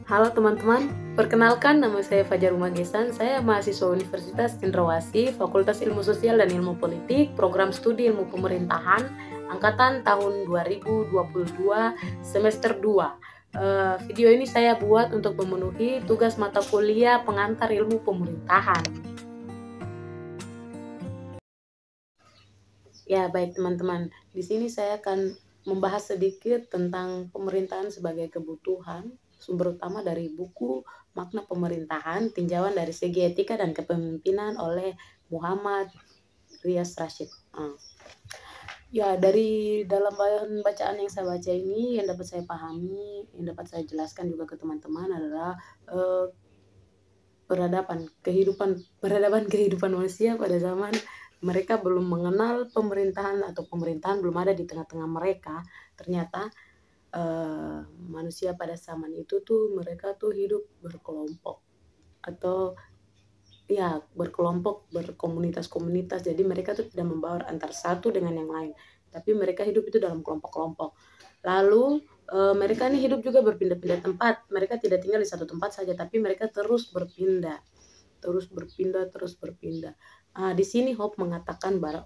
Halo teman-teman, perkenalkan nama saya Fajar Umagesan. Saya mahasiswa Universitas Cendrawasih, Fakultas Ilmu Sosial dan Ilmu Politik, Program Studi Ilmu Pemerintahan, Angkatan tahun 2022, semester 2. Video ini saya buat untuk memenuhi tugas mata kuliah pengantar ilmu pemerintahan. Ya, baik teman-teman. Di sini saya akan membahas sedikit tentang pemerintahan sebagai kebutuhan, sumber utama dari buku Makna Pemerintahan, tinjauan dari segi etika dan kepemimpinan oleh Muhammad Riaz Rashid. Ya, dari dalam bacaan yang saya baca ini, yang dapat saya pahami, yang dapat saya jelaskan juga ke teman-teman adalah peradaban kehidupan manusia pada zaman mereka belum mengenal pemerintahan atau pemerintahan belum ada di tengah-tengah mereka. Ternyata manusia pada zaman itu tuh mereka tuh hidup berkelompok atau ya berkelompok, berkomunitas-komunitas. Jadi mereka tuh tidak membaur antar satu dengan yang lain, tapi mereka hidup itu dalam kelompok-kelompok. Lalu mereka ini hidup juga berpindah-pindah tempat. Mereka tidak tinggal di satu tempat saja, tapi mereka terus berpindah. Di sini Hobbes mengatakan bahwa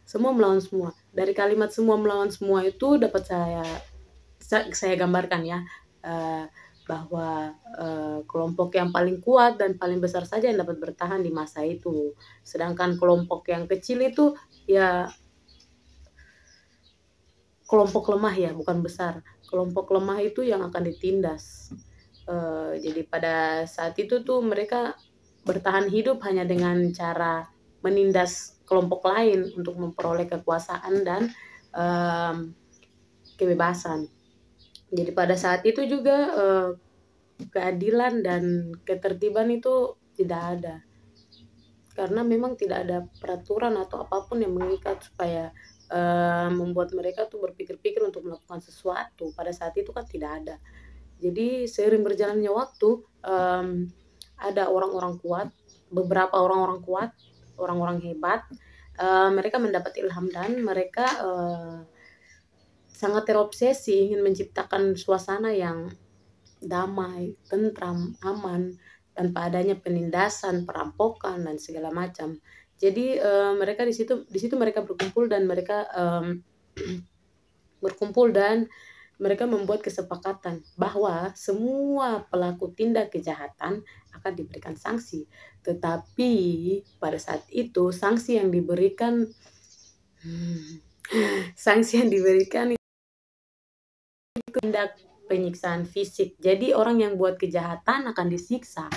semua melawan semua. Dari kalimat semua melawan semua itu dapat saya gambarkan ya, bahwa kelompok yang paling kuat dan paling besar saja yang dapat bertahan di masa itu. Sedangkan kelompok yang kecil itu ya kelompok lemah ya, bukan besar. Kelompok lemah itu yang akan ditindas. Jadi pada saat itu tuh mereka bertahan hidup hanya dengan cara menindas kelompok lain untuk memperoleh kekuasaan dan kebebasan. Jadi pada saat itu juga keadilan dan ketertiban itu tidak ada. Karena memang tidak ada peraturan atau apapun yang mengikat supaya membuat mereka tuh berpikir-pikir untuk melakukan sesuatu. Pada saat itu kan tidak ada. Jadi seiring berjalannya waktu, ada orang-orang kuat, beberapa orang-orang kuat, orang-orang hebat, mereka mendapat ilham dan mereka sangat terobsesi ingin menciptakan suasana yang damai, tentram, aman, tanpa adanya penindasan, perampokan dan segala macam. Jadi mereka di situ mereka berkumpul dan mereka membuat kesepakatan bahwa semua pelaku tindak kejahatan akan diberikan sanksi. Tetapi pada saat itu sanksi yang diberikan itu tindak penyiksaan fisik. Jadi orang yang buat kejahatan akan disiksa.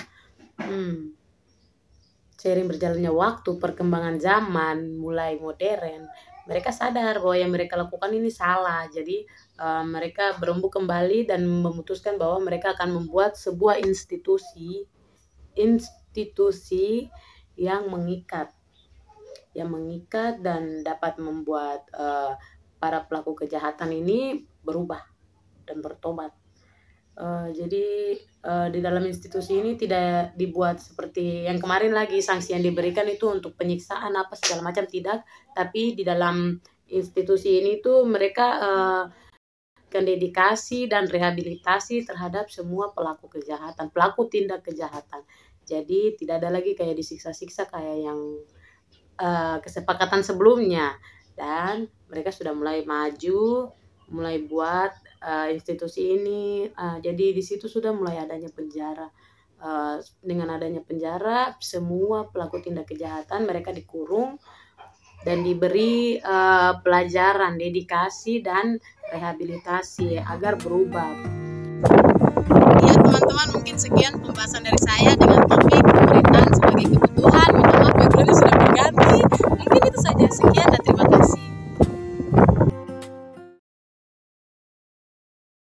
Seiring berjalannya waktu, perkembangan zaman mulai modern, mereka sadar bahwa yang mereka lakukan ini salah. Jadi mereka berembuk kembali dan memutuskan bahwa mereka akan membuat sebuah institusi yang mengikat dan dapat membuat para pelaku kejahatan ini berubah dan bertobat. Jadi di dalam institusi ini tidak dibuat seperti yang kemarin lagi, sanksi yang diberikan itu untuk penyiksaan apa segala macam, tidak. Tapi di dalam institusi ini tuh mereka akan dedikasi dan rehabilitasi terhadap semua pelaku kejahatan, pelaku tindak kejahatan. Jadi tidak ada lagi kayak disiksa-siksa kayak yang kesepakatan sebelumnya. Dan mereka sudah mulai maju, mulai buat institusi ini. Jadi di situ sudah mulai adanya penjara. Dengan adanya penjara, semua pelaku tindak kejahatan mereka dikurung dan diberi pelajaran, dedikasi dan rehabilitasi agar berubah. Ya teman-teman, mungkin sekian pembahasan dari saya dengan topik pemerintahan sebagai kebutuhan. Minta maaf backgroundnya sudah berganti. Mungkin itu saja, sekian.